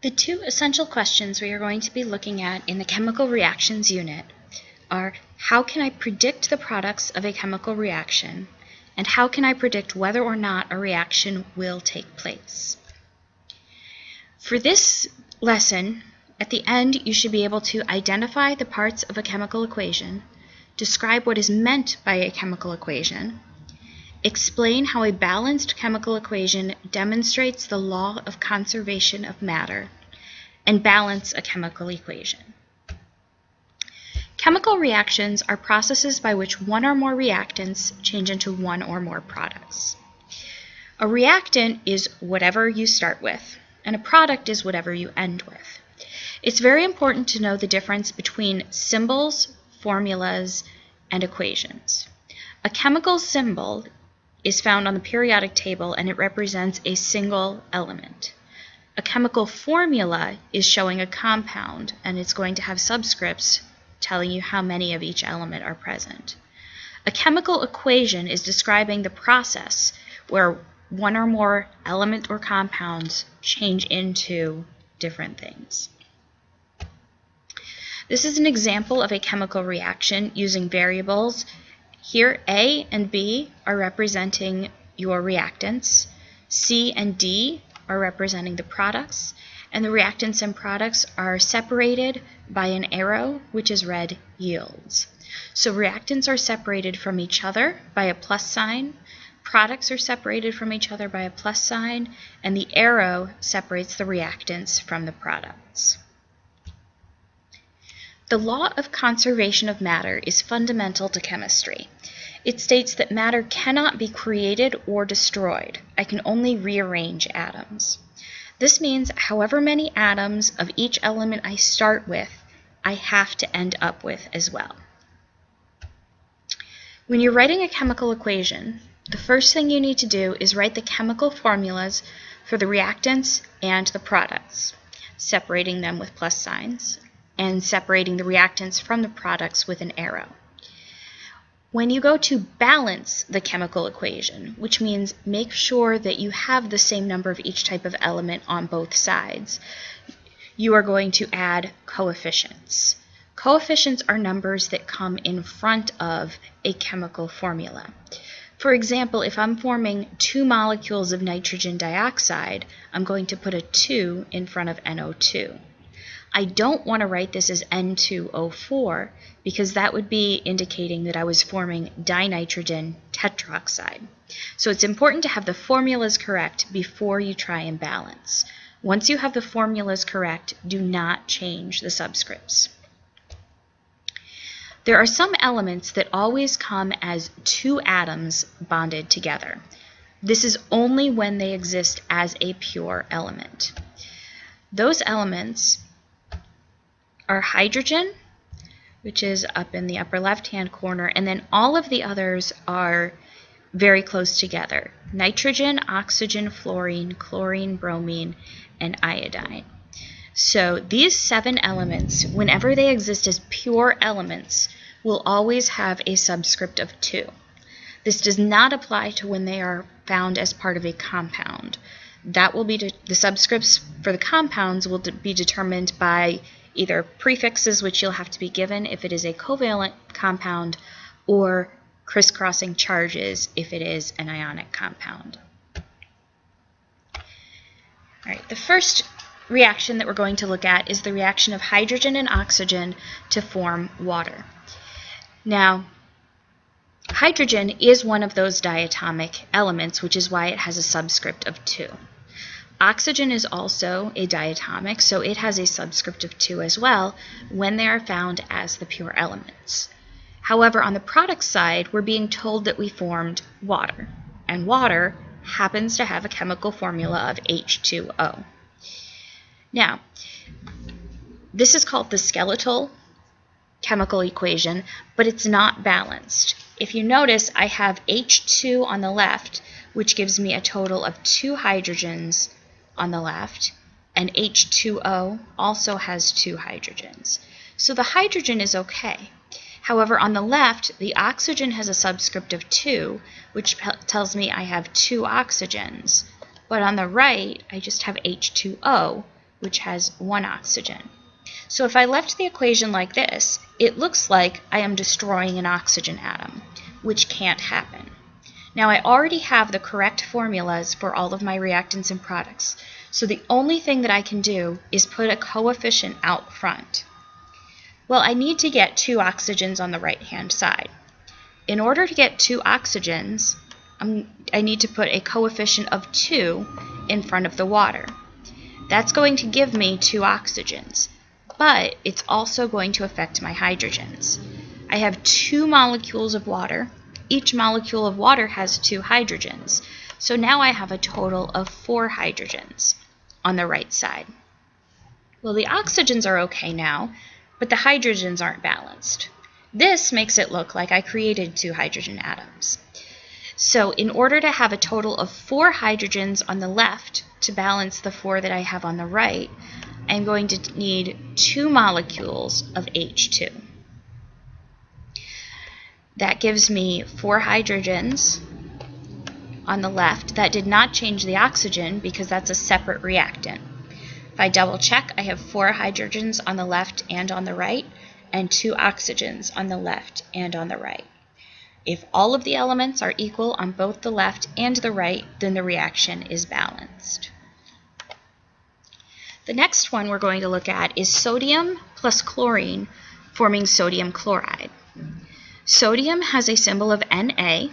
The two essential questions we are going to be looking at in the chemical reactions unit are how can I predict the products of a chemical reaction, and how can I predict whether or not a reaction will take place. For this lesson, at the end you should be able to identify the parts of a chemical equation, describe what is meant by a chemical equation, explain how a balanced chemical equation demonstrates the law of conservation of matter, and balance a chemical equation. Chemical reactions are processes by which one or more reactants change into one or more products. A reactant is whatever you start with, and a product is whatever you end with. It's very important to know the difference between symbols, formulas, and equations. A chemical symbol is found on the periodic table and it represents a single element. A chemical formula is showing a compound and it's going to have subscripts telling you how many of each element are present. A chemical equation is describing the process where one or more element or compounds change into different things. This is an example of a chemical reaction using variables. Here, A and B are representing your reactants. C and D are representing the products. And the reactants and products are separated by an arrow, which is red yields. So reactants are separated from each other by a plus sign. Products are separated from each other by a plus sign. And the arrow separates the reactants from the products. The law of conservation of matter is fundamental to chemistry. It states that matter cannot be created or destroyed. I can only rearrange atoms. This means however many atoms of each element I start with, I have to end up with as well. When you're writing a chemical equation, the first thing you need to do is write the chemical formulas for the reactants and the products, separating them with plus signs, and separating the reactants from the products with an arrow. When you go to balance the chemical equation, which means make sure that you have the same number of each type of element on both sides, you are going to add coefficients. Coefficients are numbers that come in front of a chemical formula. For example, if I'm forming 2 molecules of nitrogen dioxide, I'm going to put a 2 in front of NO2. I don't want to write this as N2O4 because that would be indicating that I was forming dinitrogen tetroxide. So it's important to have the formulas correct before you try and balance. Once you have the formulas correct, do not change the subscripts. There are some elements that always come as 2 atoms bonded together. This is only when they exist as a pure element. Those elements are hydrogen, which is up in the upper left-hand corner, and then all of the others are very close together. Nitrogen, oxygen, fluorine, chlorine, bromine, and iodine. So these 7 elements, whenever they exist as pure elements, will always have a subscript of 2. This does not apply to when they are found as part of a compound. That will be the subscripts for the compounds will be determined by either prefixes, which you'll have to be given if it is a covalent compound, or crisscrossing charges if it is an ionic compound. All right, the first reaction that we're going to look at is the reaction of hydrogen and oxygen to form water. Now, hydrogen is one of those diatomic elements, which is why it has a subscript of 2. Oxygen is also a diatomic, so it has a subscript of 2 as well when they are found as the pure elements. However, on the product side, we're being told that we formed water, and water happens to have a chemical formula of H2O. Now, this is called the skeletal chemical equation, but it's not balanced. If you notice, I have H2 on the left, which gives me a total of 2 hydrogens on the left, and H2O also has 2 hydrogens. So the hydrogen is okay. However, on the left, the oxygen has a subscript of 2, which tells me I have 2 oxygens. But on the right, I just have H2O, which has 1 oxygen. So if I left the equation like this, it looks like I am destroying an oxygen atom, which can't happen. Now I already have the correct formulas for all of my reactants and products, so the only thing that I can do is put a coefficient out front. Well, I need to get 2 oxygens on the right-hand side. In order to get 2 oxygens, I need to put a coefficient of 2 in front of the water. That's going to give me 2 oxygens, but it's also going to affect my hydrogens. I have 2 molecules of water. Each molecule of water has 2 hydrogens. So now I have a total of 4 hydrogens on the right side. Well, the oxygens are okay now, but the hydrogens aren't balanced. This makes it look like I created 2 hydrogen atoms. So in order to have a total of 4 hydrogens on the left to balance the 4 that I have on the right, I'm going to need 2 molecules of H2. That gives me 4 hydrogens on the left. That did not change the oxygen because that's a separate reactant. If I double check, I have 4 hydrogens on the left and on the right, and 2 oxygens on the left and on the right. If all of the elements are equal on both the left and the right, then the reaction is balanced. The next one we're going to look at is sodium plus chlorine forming sodium chloride. Sodium has a symbol of Na.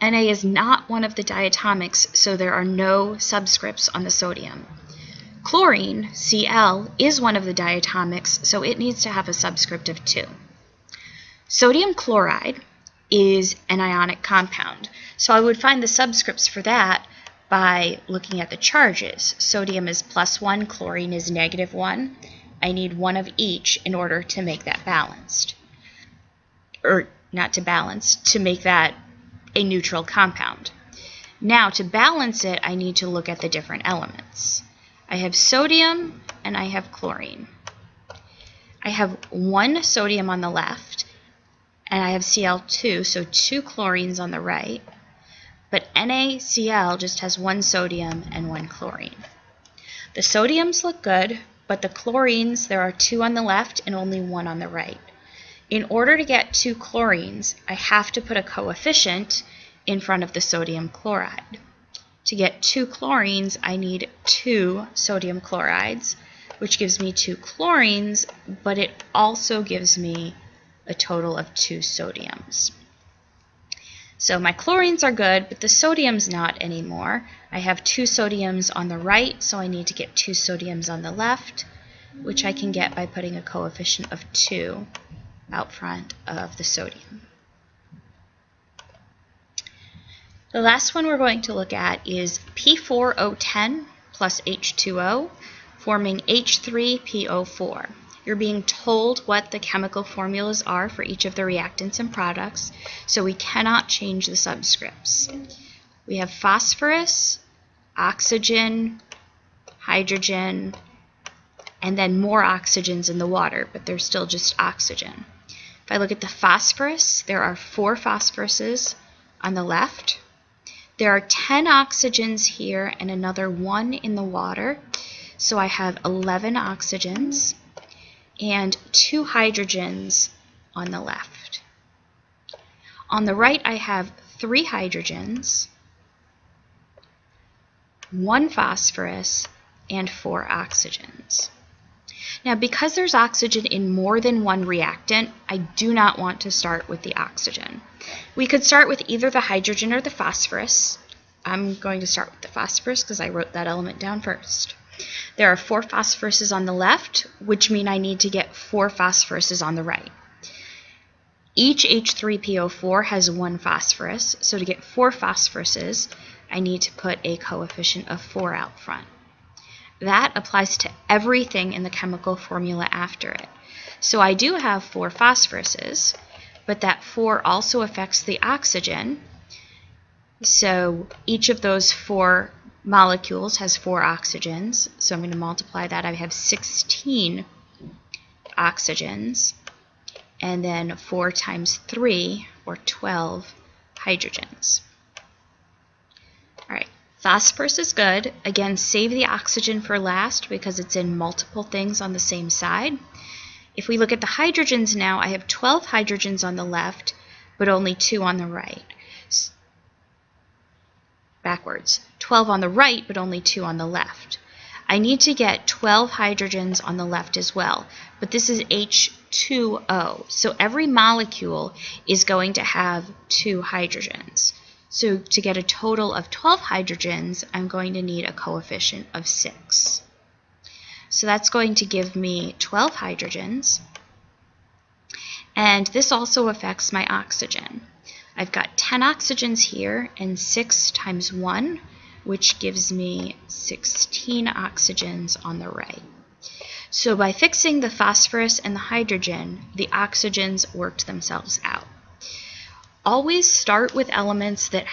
Na is not one of the diatomics, so there are no subscripts on the sodium. Chlorine, Cl, is one of the diatomics, so it needs to have a subscript of 2. Sodium chloride is an ionic compound, so I would find the subscripts for that by looking at the charges. Sodium is +1, chlorine is -1. I need 1 of each in order to make that balanced. Or not to balance, to make that a neutral compound. Now to balance it, I need to look at the different elements. I have sodium and I have chlorine. I have 1 sodium on the left and I have Cl2, so 2 chlorines on the right, but NaCl just has 1 sodium and 1 chlorine. The sodiums look good, but the chlorines, there are 2 on the left and only 1 on the right. In order to get 2 chlorines, I have to put a coefficient in front of the sodium chloride. To get 2 chlorines, I need 2 sodium chlorides, which gives me 2 chlorines, but it also gives me a total of 2 sodiums. So my chlorines are good, but the sodium's not anymore. I have 2 sodiums on the right, so I need to get 2 sodiums on the left, which I can get by putting a coefficient of 2 out front of the sodium. The last one we're going to look at is P4O10 plus H2O forming H3PO4. You're being told what the chemical formulas are for each of the reactants and products, so we cannot change the subscripts. We have phosphorus, oxygen, hydrogen, and then more oxygens in the water, but they're still just oxygen. If I look at the phosphorus, there are 4 phosphoruses on the left. There are 10 oxygens here and another 1 in the water, so I have 11 oxygens and 2 hydrogens on the left. On the right, I have 3 hydrogens, 1 phosphorus, and 4 oxygens. Now, because there's oxygen in more than one reactant, I do not want to start with the oxygen. We could start with either the hydrogen or the phosphorus. I'm going to start with the phosphorus because I wrote that element down first. There are 4 phosphoruses on the left, which mean I need to get 4 phosphoruses on the right. Each H3PO4 has 1 phosphorus, so to get 4 phosphoruses, I need to put a coefficient of 4 out front. That applies to everything in the chemical formula after it. So I do have 4 phosphoruses, but that 4 also affects the oxygen. So each of those 4 molecules has 4 oxygens. So I'm going to multiply that. I have 16 oxygens. And then 4 times 3, or 12 hydrogens. All right, Phosphorus is good. Again, save the oxygen for last because it's in multiple things on the same side. If we look at the hydrogens now, I have 12 hydrogens on the left, but only 2 on the right. Backwards. 12 on the right, but only 2 on the left. I need to get 12 hydrogens on the left as well, but this is H2O, so every molecule is going to have 2 hydrogens. So to get a total of 12 hydrogens, I'm going to need a coefficient of 6. So that's going to give me 12 hydrogens, and this also affects my oxygen. I've got 10 oxygens here, and 6 times 1, which gives me 16 oxygens on the right. So by fixing the phosphorus and the hydrogen, the oxygens worked themselves out. Always start with elements that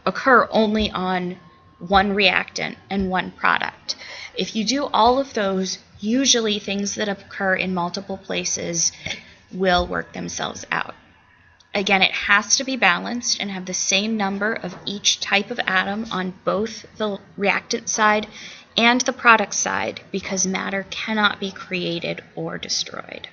occur only on one reactant and one product. If you do all of those, usually things that occur in multiple places will work themselves out. Again, it has to be balanced and have the same number of each type of atom on both the reactant side and the product side because matter cannot be created or destroyed.